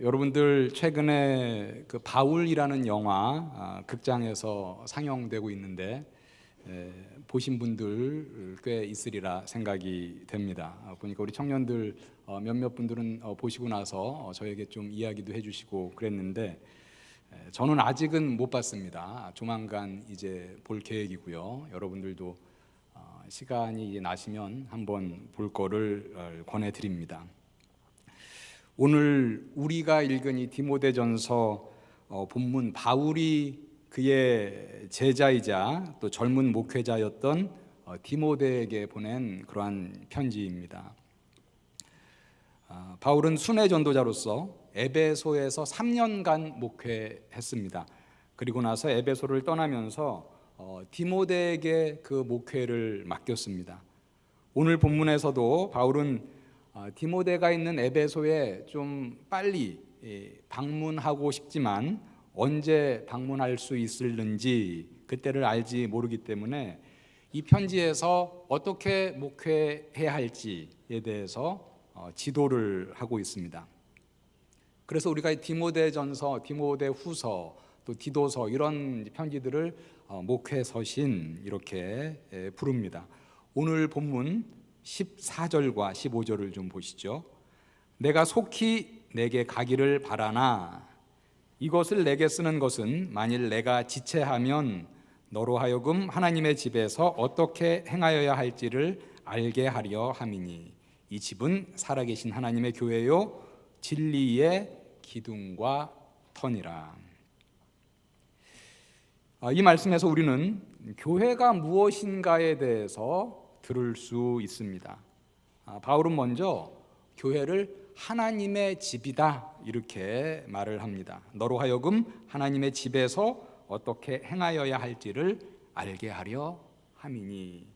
여러분들 최근에 그 바울이라는 영화 극장에서 상영되고 있는데 보신 분들 꽤 있으리라 생각이 됩니다. 보니까 우리 청년들 몇몇 분들은 보시고 나서 저에게 좀 이야기도 해주시고 그랬는데 저는 아직은 못 봤습니다. 조만간 이제 볼 계획이고요. 여러분들도 시간이 이제 나시면 한번 볼 거를 권해드립니다. 오늘 우리가 읽은 이 디모데전서 본문, 바울이 그의 제자이자 또 젊은 목회자였던 디모데에게 보낸 그러한 편지입니다. 바울은 순회 전도자로서 에베소에서 3년간 목회했습니다. 그리고 나서 에베소를 떠나면서 디모데에게 그 목회를 맡겼습니다. 오늘 본문에서도 바울은 디모데가 있는 에베소에 좀 빨리 방문하고 싶지만 언제 방문할 수 있을는지 그때를 알지 모르기 때문에 이 편지에서 어떻게 목회해야 할지에 대해서 지도를 하고 있습니다. 그래서 우리가 디모데전서, 디모데후서, 또 디도서 이런 편지들을 목회서신 이렇게 부릅니다. 오늘 본문 14절과 15절을 좀 보시죠. 내가 속히 내게 가기를 바라나 이것을 내게 쓰는 것은 만일 내가 지체하면 너로 하여금 하나님의 집에서 어떻게 행하여야 할지를 알게 하려 함이니 이 집은 살아계신 하나님의 교회요 진리의 기둥과 터니라. 이 말씀에서 우리는 교회가 무엇인가에 대해서 들을 수 있습니다. 바울은 먼저 교회를 하나님의 집이다 이렇게 말을 합니다. 너로 하여금 하나님의 집에서 어떻게 행하여야 할지를 알게 하려 함이니.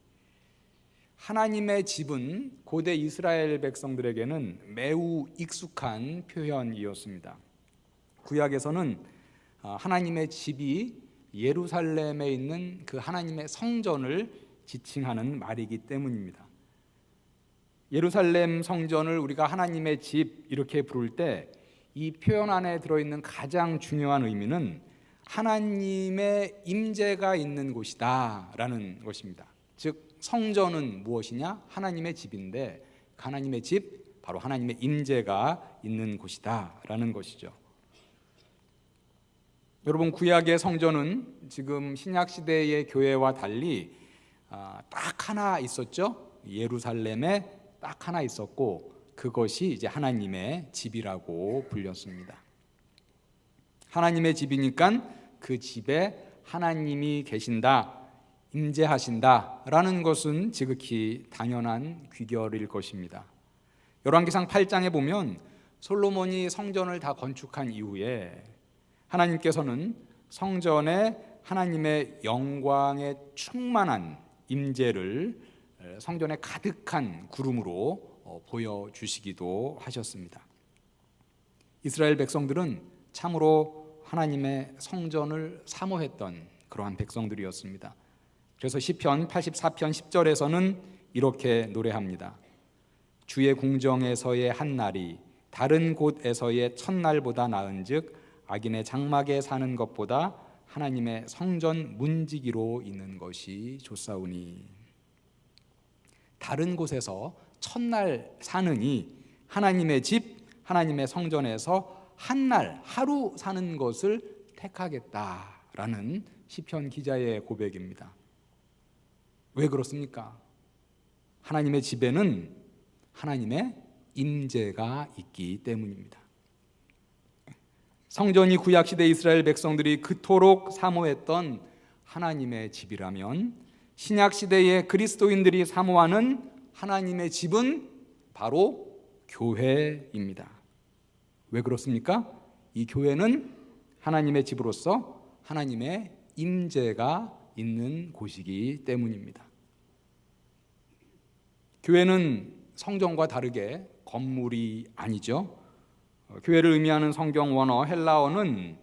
하나님의 집은 고대 이스라엘 백성들에게는 매우 익숙한 표현이었습니다. 구약에서는 하나님의 집이 예루살렘에 있는 그 하나님의 성전을 지칭하는 말이기 때문입니다. 예루살렘 성전을 우리가 하나님의 집 이렇게 부를 때 이 표현 안에 들어있는 가장 중요한 의미는 하나님의 임재가 있는 곳이다 라는 것입니다. 즉 성전은 무엇이냐? 하나님의 집인데 하나님의 집, 바로 하나님의 임재가 있는 곳이다 라는 것이죠. 여러분, 구약의 성전은 지금 신약시대의 교회와 달리 딱 하나 있었죠. 예루살렘에 딱 하나 있었고 그것이 이제 하나님의 집이라고 불렸습니다. 하나님의 집이니까 그 집에 하나님이 계신다, 임재하신다 라는 것은 지극히 당연한 귀결일 것입니다. 열왕기상 8장에 보면 솔로몬이 성전을 다 건축한 이후에 하나님께서는 성전에 하나님의 영광에 충만한 임재를 성전에 가득한 구름으로 보여주시기도 하셨습니다. 이스라엘 백성들은 참으로 하나님의 성전을 사모했던 그러한 백성들이었습니다. 그래서 시편 84편 10절에서는 이렇게 노래합니다. 주의 궁정에서의 한 날이 다른 곳에서의 첫날보다 나은즉 악인의 장막에 사는 것보다 하나님의 성전 문지기로 있는 것이 좋사오니. 다른 곳에서 첫날 사느니 하나님의 집, 하나님의 성전에서 한 날, 하루 사는 것을 택하겠다라는 시편 기자의 고백입니다. 왜 그렇습니까? 하나님의 집에는 하나님의 임재가 있기 때문입니다. 성전이 구약시대 이스라엘 백성들이 그토록 사모했던 하나님의 집이라면 신약시대의 그리스도인들이 사모하는 하나님의 집은 바로 교회입니다. 왜 그렇습니까? 이 교회는 하나님의 집으로서 하나님의 임재가 있는 곳이기 때문입니다. 교회는 성전과 다르게 건물이 아니죠. 교회를 의미하는 성경 원어 헬라어는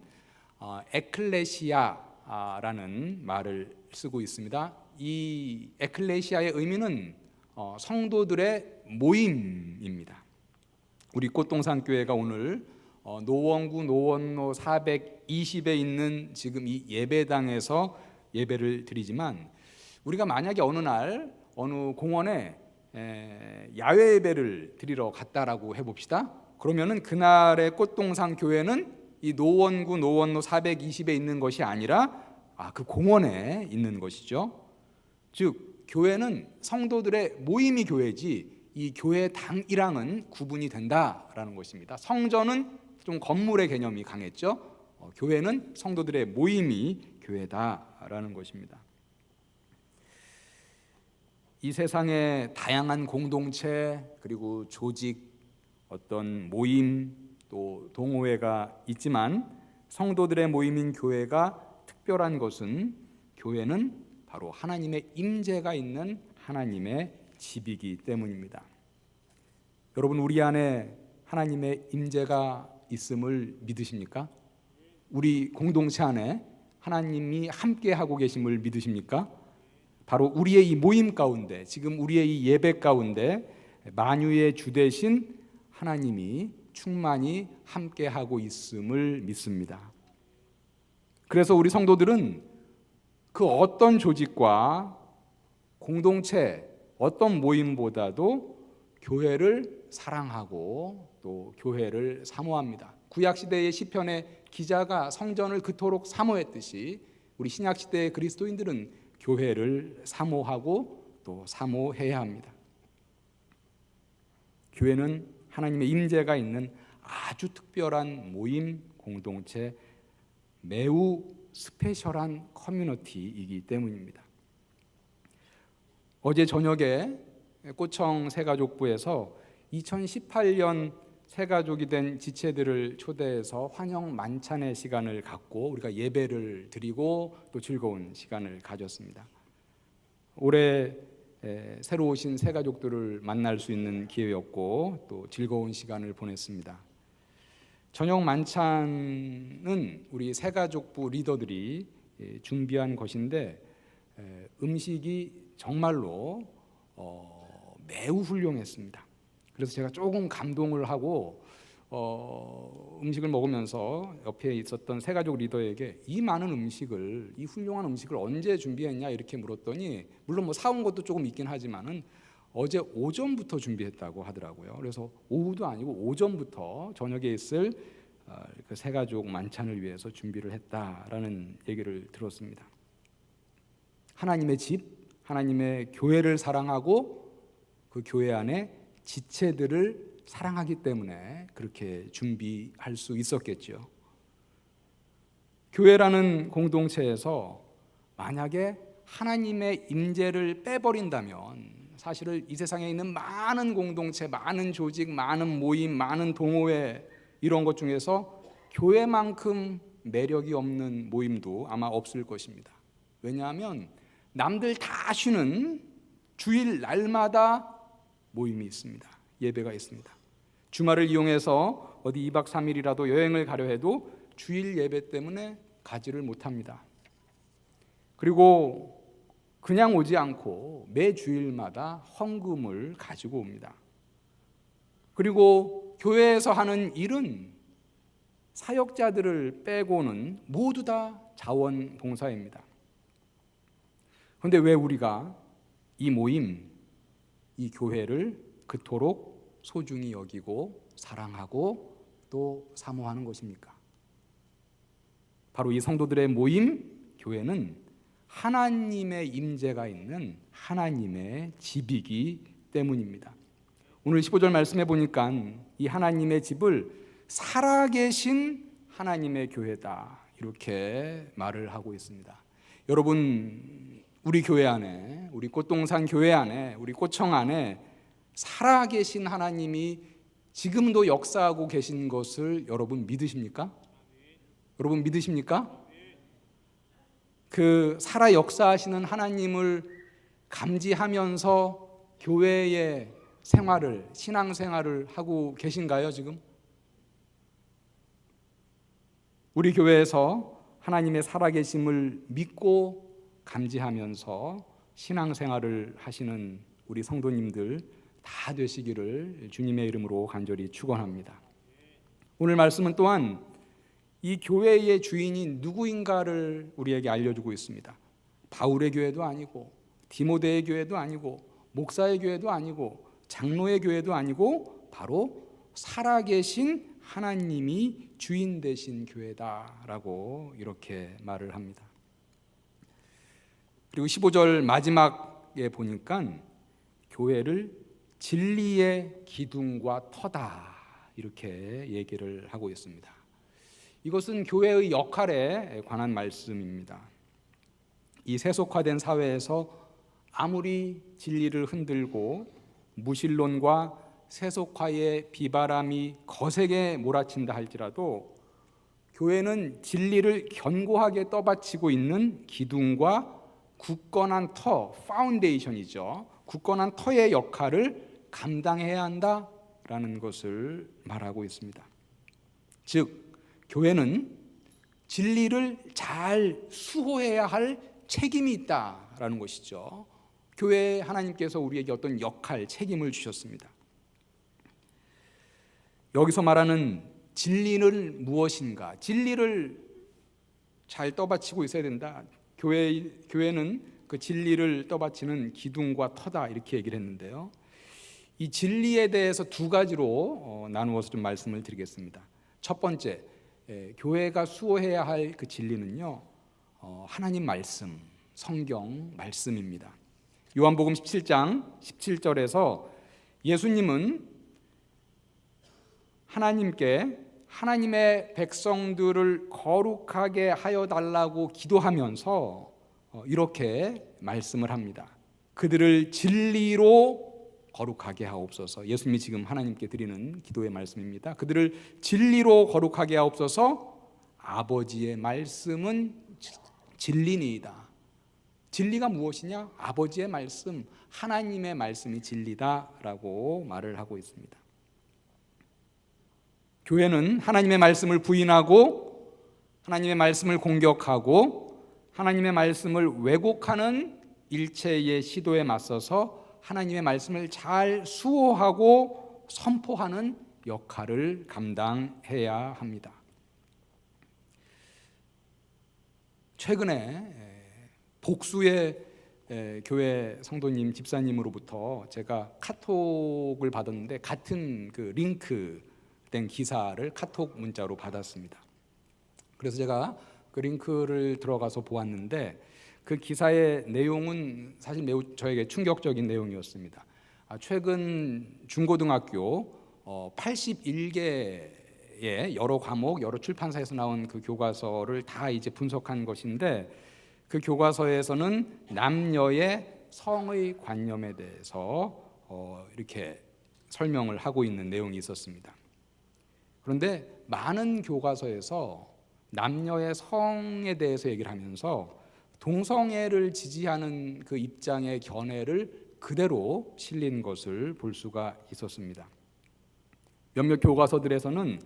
에클레시아라는 말을 쓰고 있습니다. 이 에클레시아의 의미는 성도들의 모임입니다. 우리 꽃동산교회가 오늘 노원구 노원로 420에 있는 지금 이 예배당에서 예배를 드리지만, 우리가 만약에 어느 날 어느 공원에 야외 예배를 드리러 갔다라고 해봅시다. 그러면은 그날의 꽃동산 교회는 이 노원구 노원로 420에 있는 것이 아니라 그 공원에 있는 것이죠. 즉 교회는 성도들의 모임이 교회지 이 교회당이랑은 구분이 된다라는 것입니다. 성전은 좀 건물의 개념이 강했죠. 교회는 성도들의 모임이 교회다라는 것입니다. 이 세상에 다양한 공동체, 그리고 조직, 어떤 모임, 또 동호회가 있지만 성도들의 모임인 교회가 특별한 것은, 교회는 바로 하나님의 임재가 있는 하나님의 집이기 때문입니다. 여러분, 우리 안에 하나님의 임재가 있음을 믿으십니까? 우리 공동체 안에 하나님이 함께하고 계심을 믿으십니까? 바로 우리의 이 모임 가운데, 지금 우리의 이 예배 가운데 만유의 주 되신 하나님이 충만히 함께하고 있음을 믿습니다. 그래서 우리 성도들은 그 어떤 조직과 공동체, 어떤 모임보다도 교회를 사랑하고 또 교회를 사모합니다. 구약시대의 시편의 기자가 성전을 그토록 사모했듯이 우리 신약시대의 그리스도인들은 교회를 사모하고 또 사모해야 합니다. 교회는 하나님의 임재가 있는 아주 특별한 모임, 공동체, 매우 스페셜한 커뮤니티이기 때문입니다. 어제 저녁에 꼬청 새가족부에서 2018년 새가족이 된 지체들을 초대해서 환영 만찬의 시간을 갖고 우리가 예배를 드리고 또 즐거운 시간을 가졌습니다. 올해 새로 오신 새가족들을 만날 수 있는 기회였고 또 즐거운 시간을 보냈습니다. 저녁 만찬은 우리 새가족부 리더들이 준비한 것인데 음식이 정말로 매우 훌륭했습니다. 그래서 제가 조금 감동을 하고 음식을 먹으면서 옆에 있었던 새가족 리더에게 이 많은 음식을, 이 훌륭한 음식을 언제 준비했냐 이렇게 물었더니, 물론 뭐 사온 것도 조금 있긴 하지만은 어제 오전부터 준비했다고 하더라고요. 그래서 오후도 아니고 오전부터 저녁에 있을 그 새가족 만찬을 위해서 준비를 했다라는 얘기를 들었습니다. 하나님의 집, 하나님의 교회를 사랑하고 그 교회 안에 지체들을 사랑하기 때문에 그렇게 준비할 수 있었겠죠. 교회라는 공동체에서 만약에 하나님의 임재를 빼버린다면 사실은 이 세상에 있는 많은 공동체, 많은 조직, 많은 모임, 많은 동호회 이런 것 중에서 교회만큼 매력이 없는 모임도 아마 없을 것입니다. 왜냐하면 남들 다 쉬는 주일 날마다 모임이 있습니다. 예배가 있습니다. 주말을 이용해서 어디 2박 3일이라도 여행을 가려 해도 주일 예배 때문에 가지를 못합니다. 그리고 그냥 오지 않고 매 주일마다 헌금을 가지고 옵니다. 그리고 교회에서 하는 일은 사역자들을 빼고는 모두 다 자원봉사입니다. 그런데 왜 우리가 이 모임, 이 교회를 그토록 소중히 여기고 사랑하고 또 사모하는 것입니까? 바로 이 성도들의 모임, 교회는 하나님의 임재가 있는 하나님의 집이기 때문입니다. 오늘 15절 말씀해 보니까 이 하나님의 집을 살아계신 하나님의 교회다 이렇게 말을 하고 있습니다. 여러분, 우리 교회 안에, 우리 꽃동산 교회 안에, 우리 꽃청 안에 살아계신 하나님이 지금도 역사하고 계신 것을 여러분 믿으십니까? 여러분 믿으십니까? 그 살아 역사하시는 하나님을 감지하면서 교회의 생활을, 신앙생활을 하고 계신가요, 지금? 우리 교회에서 하나님의 살아계심을 믿고 감지하면서 신앙생활을 하시는 우리 성도님들 다 되시기를 주님의 이름으로 간절히 축원합니다. 오늘 말씀은 또한 이 교회의 주인이 누구인가를 우리에게 알려주고 있습니다. 바울의 교회도 아니고 디모데의 교회도 아니고 목사의 교회도 아니고 장로의 교회도 아니고 바로 살아계신 하나님이 주인 되신 교회다라고 이렇게 말을 합니다. 그리고 15절 마지막에 보니까 교회를 진리의 기둥과 터다 이렇게 얘기를 하고 있습니다. 이것은 교회의 역할에 관한 말씀입니다. 이 세속화된 사회에서 아무리 진리를 흔들고 무신론과 세속화의 비바람이 거세게 몰아친다 할지라도 교회는 진리를 견고하게 떠받치고 있는 기둥과 굳건한 터, 파운데이션이죠. 굳건한 터의 역할을 감당해야 한다라는 것을 말하고 있습니다. 즉, 교회는 진리를 잘 수호해야 할 책임이 있다라는 것이죠. 교회에 하나님께서 우리에게 어떤 역할, 책임을 주셨습니다. 여기서 말하는 진리는 무엇인가? 진리를 잘 떠받치고 있어야 된다. 교회는 그 진리를 떠받치는 기둥과 터다 이렇게 얘기를 했는데요. 이 진리에 대해서 두 가지로 나누어서 좀 말씀을 드리겠습니다. 첫 번째, 교회가 수호해야 할 그 진리는요, 하나님 말씀, 성경 말씀입니다. 요한복음 17장 17절에서 예수님은 하나님께 하나님의 백성들을 거룩하게 하여 달라고 기도하면서 이렇게 말씀을 합니다. 그들을 진리로 거룩하게 하옵소서. 예수님이 지금 하나님께 드리는 기도의 말씀입니다. 그들을 진리로 거룩하게 하옵소서. 아버지의 말씀은 진리니이다. 진리가 무엇이냐? 아버지의 말씀, 하나님의 말씀이 진리다라고 말을 하고 있습니다. 교회는 하나님의 말씀을 부인하고 하나님의 말씀을 공격하고 하나님의 말씀을 왜곡하는 일체의 시도에 맞서서 하나님의 말씀을 잘 수호하고 선포하는 역할을 감당해야 합니다. 최근에 복수의 교회 성도님, 집사님으로부터 제가 카톡을 받았는데 같은 그 링크된 기사를 카톡 문자로 받았습니다. 그래서 제가 그 링크를 들어가서 보았는데 그 기사의 내용은 사실 매우 저에게 충격적인 내용이었습니다. 최근 중고등학교 81개의 여러 과목, 여러 출판사에서 나온 그 교과서를 다 이제 분석한 것인데 그 교과서에서는 남녀의 성의 관념에 대해서 이렇게 설명을 하고 있는 내용이 있었습니다. 그런데 많은 교과서에서 남녀의 성에 대해서 얘기를 하면서 동성애를 지지하는 그 입장의 견해를 그대로 실린 것을 볼 수가 있었습니다. 몇몇 교과서들에서는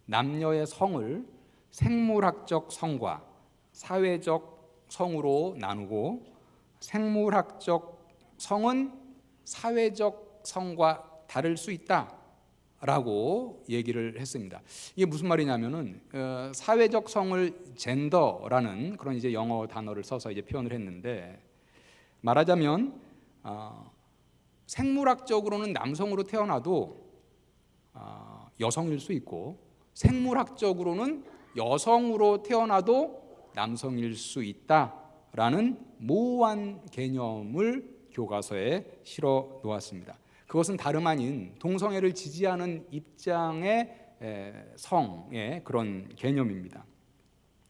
남녀의 성을 생물학적 성과 사회적 성으로 나누고 생물학적 성은 사회적 성과 다를 수 있다라고 얘기를 했습니다. 이게 무슨 말이냐면은 사회적 성을 젠더라는 그런 이제 영어 단어를 써서 이제 표현을 했는데 말하자면 생물학적으로는 남성으로 태어나도 여성일 수 있고 생물학적으로는 여성으로 태어나도 남성일 수 있다라는 모호한 개념을 교과서에 실어 놓았습니다. 그것은 다름 아닌 동성애를 지지하는 입장의 성의 그런 개념입니다.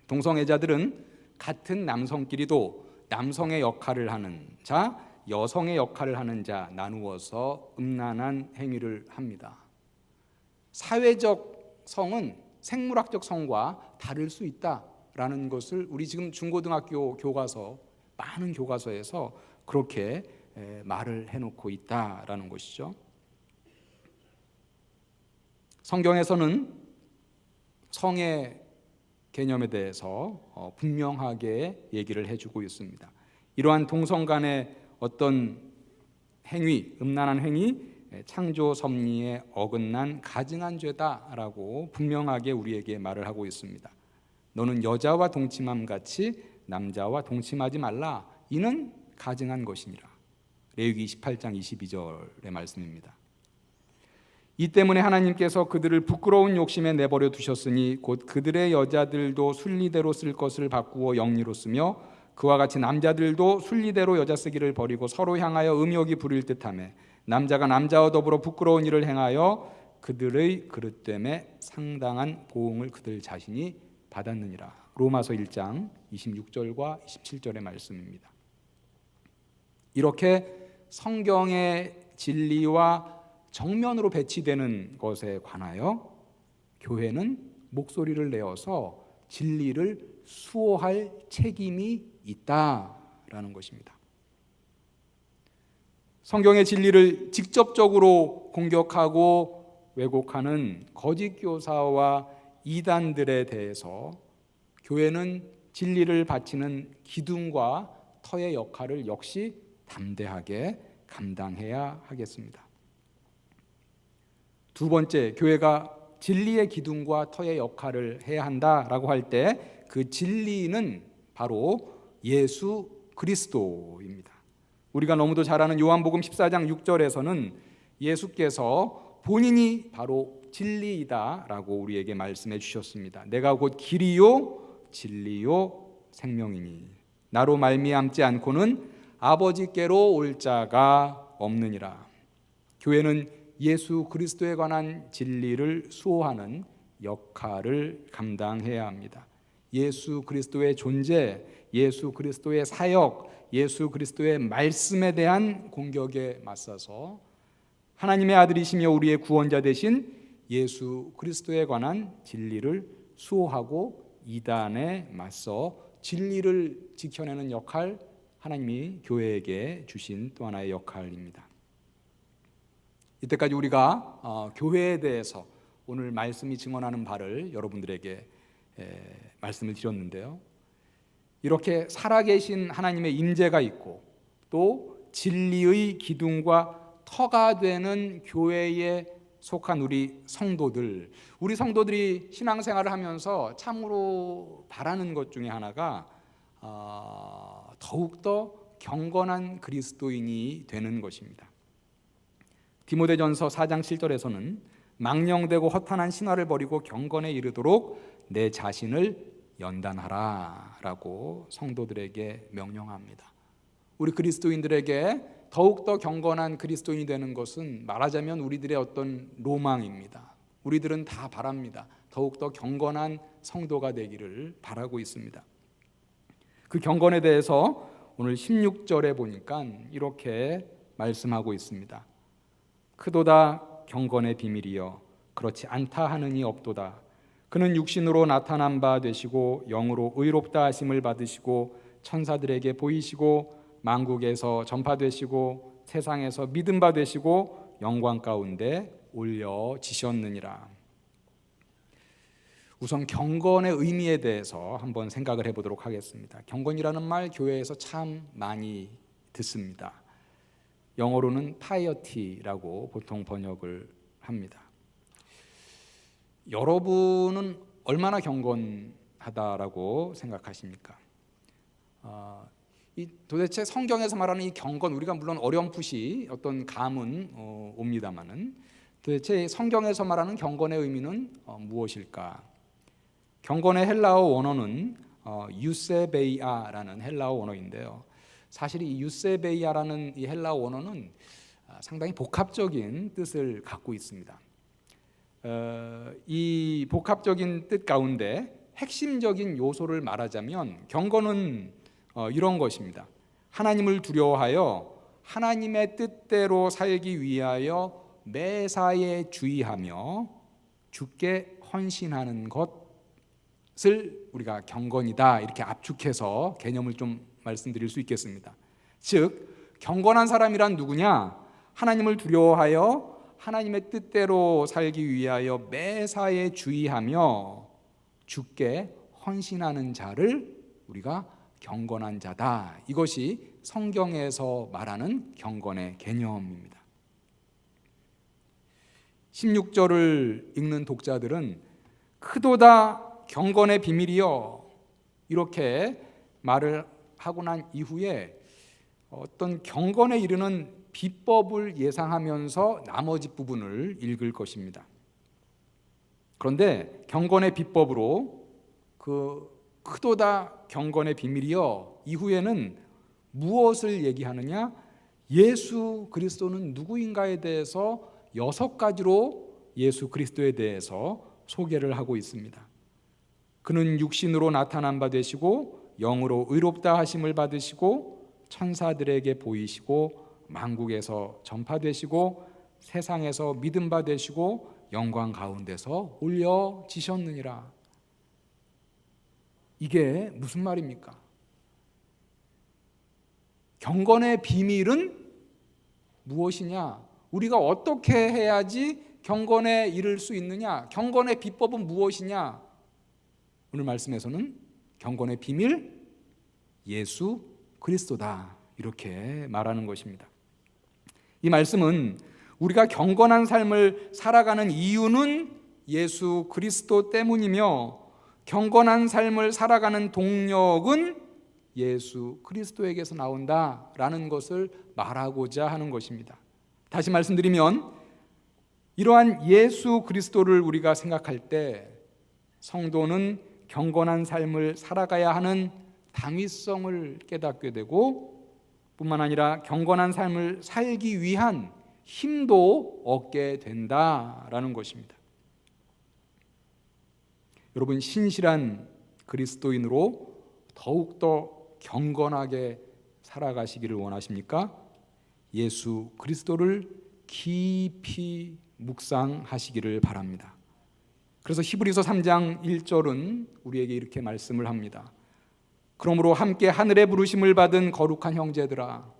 동성애자들은 같은 남성끼리도 남성의 역할을 하는 자, 여성의 역할을 하는 자 나누어서 음란한 행위를 합니다. 사회적 성은 생물학적 성과 다를 수 있다라는 것을 우리 지금 중고등학교 교과서 많은 교과서에서 그렇게 말을 해놓고 있다라는 것이죠. 성경에서는 성의 개념에 대해서 분명하게 얘기를 해주고 있습니다. 이러한 동성 간의 어떤 행위, 음란한 행위, 창조 섭리에 어긋난 가증한 죄다라고 분명하게 우리에게 말을 하고 있습니다. 너는 여자와 동침함 같이 남자와 동침하지 말라. 이는 가증한 것이니라. 레위기 28장 22절의 말씀입니다. 이 때문에 하나님께서 그들을 부끄러운 욕심에 내버려 두셨으니 곧 그들의 여자들도 순리대로 쓸 것을 바꾸어 영리로 쓰며 그와 같이 남자들도 순리대로 여자 쓰기를 버리고 서로 향하여 음욕이 부릴 듯하며 남자가 남자와 더불어 부끄러운 일을 행하여 그들의 그릇됨에 상당한 보응을 그들 자신이 받았느니라. 로마서 1장 26절과 27절의 말씀입니다. 이렇게 성경의 진리와 정면으로 배치되는 것에 관하여 교회는 목소리를 내어서 진리를 수호할 책임이 있다라는 것입니다. 성경의 진리를 직접적으로 공격하고 왜곡하는 거짓 교사와 이단들에 대해서 교회는 진리를 바치는 기둥과 터의 역할을 역시 담대하게 감당해야 하겠습니다. 두 번째, 교회가 진리의 기둥과 터의 역할을 해야 한다라고 할 때 그 진리는 바로 예수 그리스도입니다. 우리가 너무도 잘 아는 요한복음 14장 6절에서는 예수께서 본인이 바로 진리이다라고 우리에게 말씀해 주셨습니다. 내가 곧 길이요 진리요 생명이니 나로 말미암지 않고는 아버지께로 올 자가 없느니라. 교회는 예수 그리스도에 관한 진리를 수호하는 역할을 감당해야 합니다. 예수 그리스도의 존재, 예수 그리스도의 사역, 예수 그리스도의 말씀에 대한 공격에 맞서서 하나님의 아들이시며 우리의 구원자 되신 예수 그리스도에 관한 진리를 수호하고 이단에 맞서 진리를 지켜내는 역할, 하나님이 교회에게 주신 또 하나의 역할입니다. 이때까지 우리가 교회에 대해서 오늘 말씀이 증언하는 바를 여러분들에게 말씀을 드렸는데요. 이렇게 살아계신 하나님의 임재가 있고 또 진리의 기둥과 터가 되는 교회에 속한 우리 성도들이 신앙생활을 하면서 참으로 바라는 것 중에 하나가 더욱더 경건한 그리스도인이 되는 것입니다. 디모데전서 4장 7절에서는 망령되고 허탄한 신화를 버리고 경건에 이르도록 내 자신을 연단하라 라고 성도들에게 명령합니다. 우리 그리스도인들에게 더욱더 경건한 그리스도인이 되는 것은 말하자면 우리들의 어떤 로망입니다. 우리들은 다 바랍니다. 더욱더 경건한 성도가 되기를 바라고 있습니다. 그 경건에 대해서 오늘 16절에 보니까 이렇게 말씀하고 있습니다. 크도다 경건의 비밀이여 그렇지 않다 하느니 없도다. 그는 육신으로 나타난 바 되시고 영으로 의롭다 하심을 받으시고 천사들에게 보이시고 만국에서 전파되시고 세상에서 믿음 바 되시고 영광 가운데 올려지셨느니라. 우선 경건의 의미에 대해서 한번 생각을 해보도록 하겠습니다. 경건이라는 말 교회에서 참 많이 듣습니다. 영어로는 piety라고 보통 번역을 합니다. 여러분은 얼마나 경건하다라고 생각하십니까? 도대체 성경에서 말하는 이 경건, 우리가 물론 어렴풋이 어떤 감은 옵니다마는 도대체 성경에서 말하는 경건의 의미는 무엇일까? 경건의 헬라어 원어는 유세베이아라는 헬라어 원어인데요. 사실 이 유세베이아라는 이 헬라어 원어는 상당히 복합적인 뜻을 갖고 있습니다. 이 복합적인 뜻 가운데 핵심적인 요소를 말하자면 경건은 이런 것입니다. 하나님을 두려워하여 하나님의 뜻대로 살기 위하여 매사에 주의하며 주께 헌신하는 것을 우리가 경건이다 이렇게 압축해서 개념을 좀 말씀드릴 수 있겠습니다. 즉 경건한 사람이란 누구냐? 하나님을 두려워하여 하나님의 뜻대로 살기 위하여 매사에 주의하며 주께 헌신하는 자를 우리가 경건한 자다. 이것이 성경에서 말하는 경건의 개념입니다. 16절을 읽는 독자들은 크도다 경건의 비밀이여 이렇게 말을 하고 난 이후에 어떤 경건에 이르는 비법을 예상하면서 나머지 부분을 읽을 것입니다. 그런데 경건의 비법으로 그 크도다 경건의 비밀이여 이후에는 무엇을 얘기하느냐? 예수 그리스도는 누구인가에 대해서 6가지로 예수 그리스도에 대해서 소개를 하고 있습니다. 그는 육신으로 나타난 바 되시고 영으로 의롭다 하심을 받으시고 천사들에게 보이시고 만국에서 전파되시고 세상에서 믿음 바 되시고 영광 가운데서 올려지셨느니라. 이게 무슨 말입니까? 경건의 비밀은 무엇이냐? 우리가 어떻게 해야지 경건에 이를 수 있느냐? 경건의 비법은 무엇이냐? 오늘 말씀에서는 경건의 비밀 예수 그리스도다 이렇게 말하는 것입니다. 이 말씀은 우리가 경건한 삶을 살아가는 이유는 예수 그리스도 때문이며 경건한 삶을 살아가는 동력은 예수 그리스도에게서 나온다라는 것을 말하고자 하는 것입니다. 다시 말씀드리면 이러한 예수 그리스도를 우리가 생각할 때 성도는 경건한 삶을 살아가야 하는 당위성을 깨닫게 되고 뿐만 아니라 경건한 삶을 살기 위한 힘도 얻게 된다라는 것입니다. 여러분, 신실한 그리스도인으로 더욱더 경건하게 살아가시기를 원하십니까? 예수 그리스도를 깊이 묵상하시기를 바랍니다. 그래서 히브리서 3장 1절은 우리에게 이렇게 말씀을 합니다. 그러므로 함께 하늘의 부르심을 받은 거룩한 형제들아,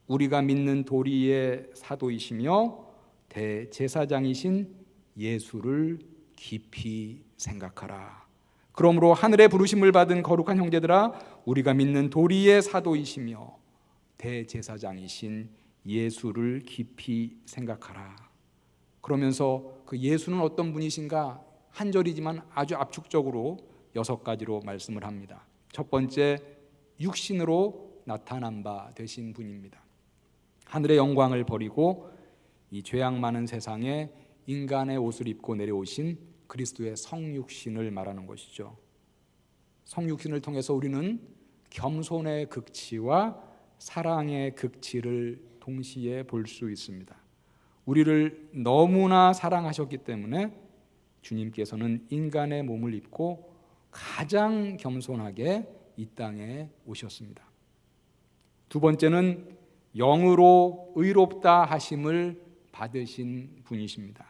우리가 믿는 도리의 사도이시며 대제사장이신 예수를 깊이 생각하라. 그러므로 하늘의 부르심을 받은 거룩한 형제들아, 우리가 믿는 도리의 사도이시며 대제사장이신 예수를 깊이 생각하라. 그러면서 그 예수는 어떤 분이신가 한 절이지만 아주 압축적으로 6가지로 말씀을 합니다. 첫 번째, 육신으로 나타난 바 되신 분입니다. 하늘의 영광을 버리고 이 죄악 많은 세상에 인간의 옷을 입고 내려오신 그리스도의 성육신을 말하는 것이죠. 성육신을 통해서 우리는 겸손의 극치와 사랑의 극치를 동시에 볼 수 있습니다. 우리를 너무나 사랑하셨기 때문에 주님께서는 인간의 몸을 입고 가장 겸손하게 이 땅에 오셨습니다. 두 번째는 영으로 의롭다 하심을 받으신 분이십니다.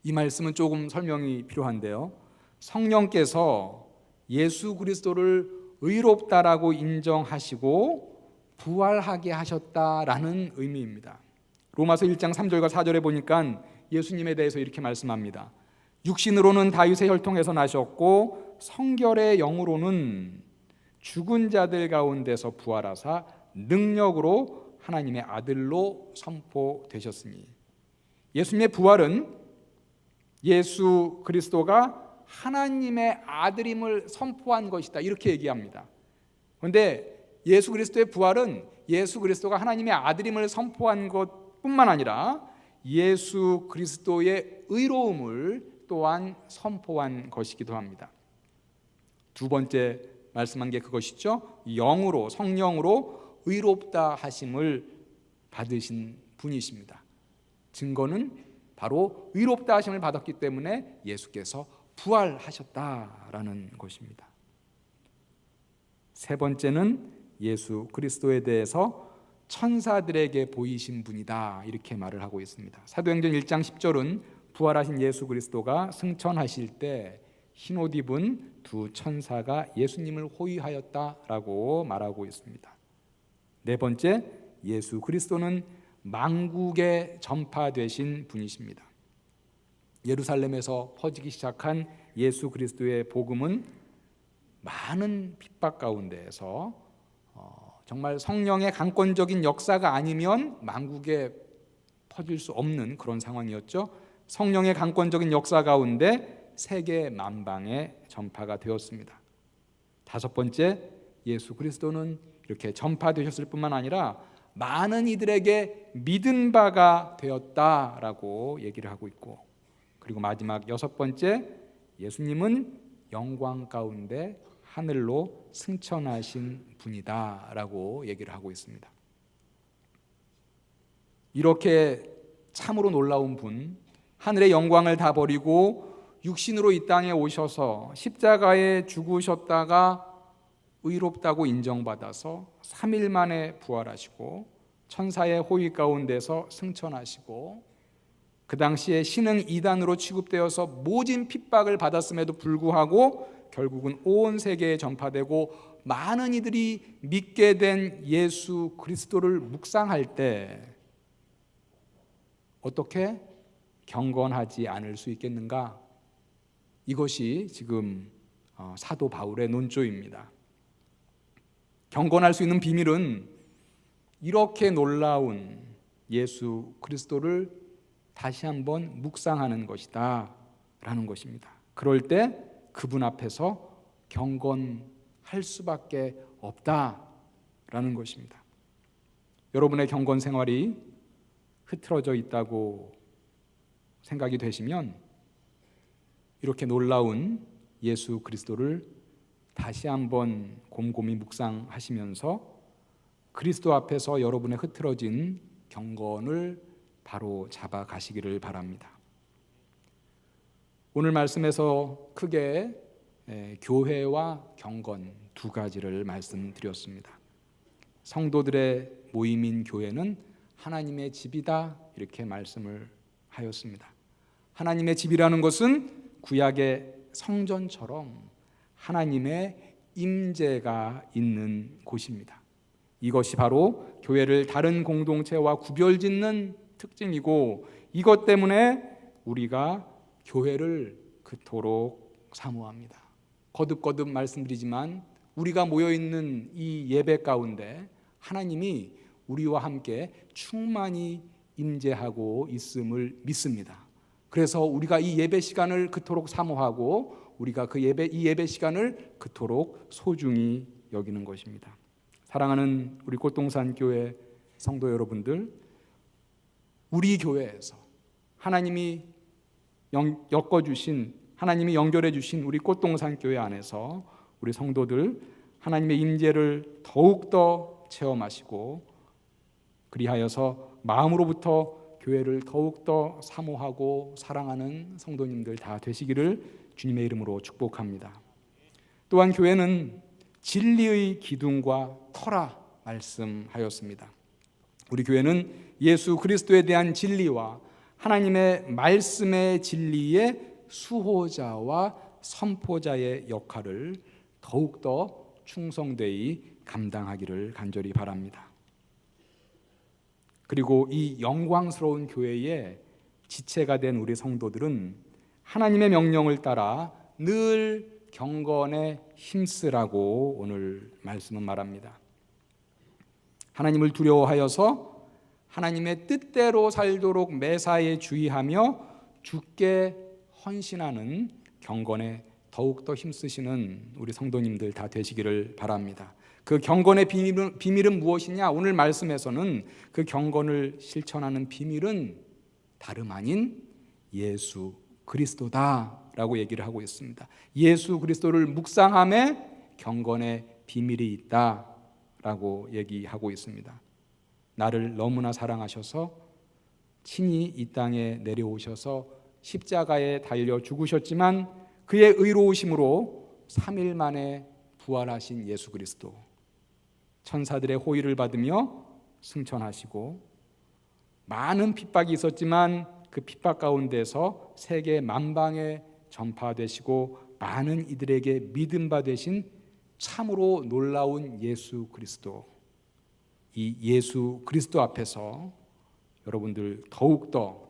이 말씀은 조금 설명이 필요한데요. 성령께서 예수 그리스도를 의롭다라고 인정하시고 부활하게 하셨다라는 의미입니다. 로마서 1장 3절과 4절에 보니까 예수님에 대해서 이렇게 말씀합니다. 육신으로는 다윗의 혈통에서 나셨고 성결의 영으로는 죽은 자들 가운데서 부활하사 능력으로 하나님의 아들로 선포되셨으니, 예수님의 부활은 예수 그리스도가 하나님의 아들임을 선포한 것이다 이렇게 얘기합니다. 그런데 예수 그리스도의 부활은 예수 그리스도가 하나님의 아들임을 선포한 것뿐만 아니라 예수 그리스도의 의로움을 또한 선포한 것이기도 합니다. 두 번째 말씀한 게 그것이죠. 영으로, 성령으로 의롭다 하심을 받으신 분이십니다. 증거는 바로 의롭다 하심을 받았기 때문에 예수께서 부활하셨다라는 것입니다. 세 번째는 예수 그리스도에 대해서 천사들에게 보이신 분이다 이렇게 말을 하고 있습니다. 사도행전 1장 10절은 부활하신 예수 그리스도가 승천하실 때 흰옷 입은 두 천사가 예수님을 호위하였다라고 말하고 있습니다. 네 번째, 예수 그리스도는 만국에 전파되신 분이십니다. 예루살렘에서 퍼지기 시작한 예수 그리스도의 복음은 많은 핍박 가운데에서 정말 성령의 강권적인 역사가 아니면 만국에 퍼질 수 없는 그런 상황이었죠. 성령의 강권적인 역사 가운데 세계 만방에 전파가 되었습니다. 다섯 번째, 예수 그리스도는 이렇게 전파되셨을 뿐만 아니라 많은 이들에게 믿은 바가 되었다라고 얘기를 하고 있고, 그리고 마지막 여섯 번째, 예수님은 영광 가운데 하늘로 승천하신 분이다라고 얘기를 하고 있습니다. 이렇게 참으로 놀라운 분, 하늘의 영광을 다 버리고 육신으로 이 땅에 오셔서 십자가에 죽으셨다가 의롭다고 인정받아서 3일 만에 부활하시고 천사의 호위 가운데서 승천하시고, 그 당시에 신흥 이단으로 취급되어서 모진 핍박을 받았음에도 불구하고 결국은 온 세계에 전파되고 많은 이들이 믿게 된 예수 그리스도를 묵상할 때 어떻게 경건하지 않을 수 있겠는가? 이것이 지금 사도 바울의 논조입니다. 경건할 수 있는 비밀은 이렇게 놀라운 예수 그리스도를 다시 한번 묵상하는 것이다 라는 것입니다. 그럴 때 그분 앞에서 경건할 수밖에 없다라는 것입니다. 여러분의 경건 생활이 흐트러져 있다고 생각이 되시면 이렇게 놀라운 예수 그리스도를 다시 한번 곰곰이 묵상하시면서 그리스도 앞에서 여러분의 흐트러진 경건을 바로 잡아 가시기를 바랍니다. 오늘 말씀에서 크게 교회와 경건 두 가지를 말씀드렸습니다. 성도들의 모임인 교회는 하나님의 집이다 이렇게 말씀을 하였습니다. 하나님의 집이라는 것은 구약의 성전처럼 하나님의 임재가 있는 곳입니다. 이것이 바로 교회를 다른 공동체와 구별짓는 특징이고, 이것 때문에 우리가 교회를 그토록 사모합니다. 거듭거듭 말씀드리지만 우리가 모여있는 이 예배 가운데 하나님이 우리와 함께 충만히 임재하고 있음을 믿습니다. 그래서 우리가 이 예배 시간을 그토록 사모하고 우리가 이 예배 시간을 그토록 소중히 여기는 것입니다. 사랑하는 우리 꽃동산 교회 성도 여러분들, 우리 교회에서 하나님이 하나님이 연결해 주신 우리 꽃동산 교회 안에서 우리 성도들 하나님의 임재를 더욱더 체험하시고, 그리하여서 마음으로부터 교회를 더욱더 사모하고 사랑하는 성도님들 다 되시기를 주님의 이름으로 축복합니다. 또한 교회는 진리의 기둥과 터라 말씀하였습니다. 우리 교회는 예수 그리스도에 대한 진리와 하나님의 말씀의 진리의 수호자와 선포자의 역할을 더욱더 충성되이 감당하기를 간절히 바랍니다. 그리고 이 영광스러운 교회의 지체가 된 우리 성도들은 하나님의 명령을 따라 늘 경건에 힘쓰라고 오늘 말씀은 말합니다. 하나님을 두려워하여서 하나님의 뜻대로 살도록 매사에 주의하며 주께 헌신하는 경건에 더욱더 힘쓰시는 우리 성도님들 다 되시기를 바랍니다. 그 경건의 비밀은 무엇이냐? 오늘 말씀에서는 그 경건을 실천하는 비밀은 다름 아닌 예수 그리스도다라고 얘기를 하고 있습니다. 예수 그리스도를 묵상함에 경건의 비밀이 있다라고 얘기하고 있습니다. 나를 너무나 사랑하셔서 친히 이 땅에 내려오셔서 십자가에 달려 죽으셨지만 그의 의로우심으로 3일 만에 부활하신 예수 그리스도, 천사들의 호의를 받으며 승천하시고 많은 핍박이 있었지만 그 핍박 가운데서 세계 만방에 전파되시고 많은 이들에게 믿음 받으신 참으로 놀라운 예수 그리스도, 이 예수 그리스도 앞에서 여러분들 더욱더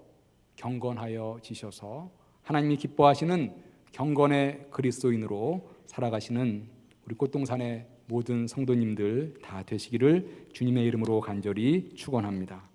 경건하여 지셔서 하나님이 기뻐하시는 경건의 그리스도인으로 살아가시는 우리 꽃동산의 모든 성도님들 다 되시기를 주님의 이름으로 간절히 축원합니다.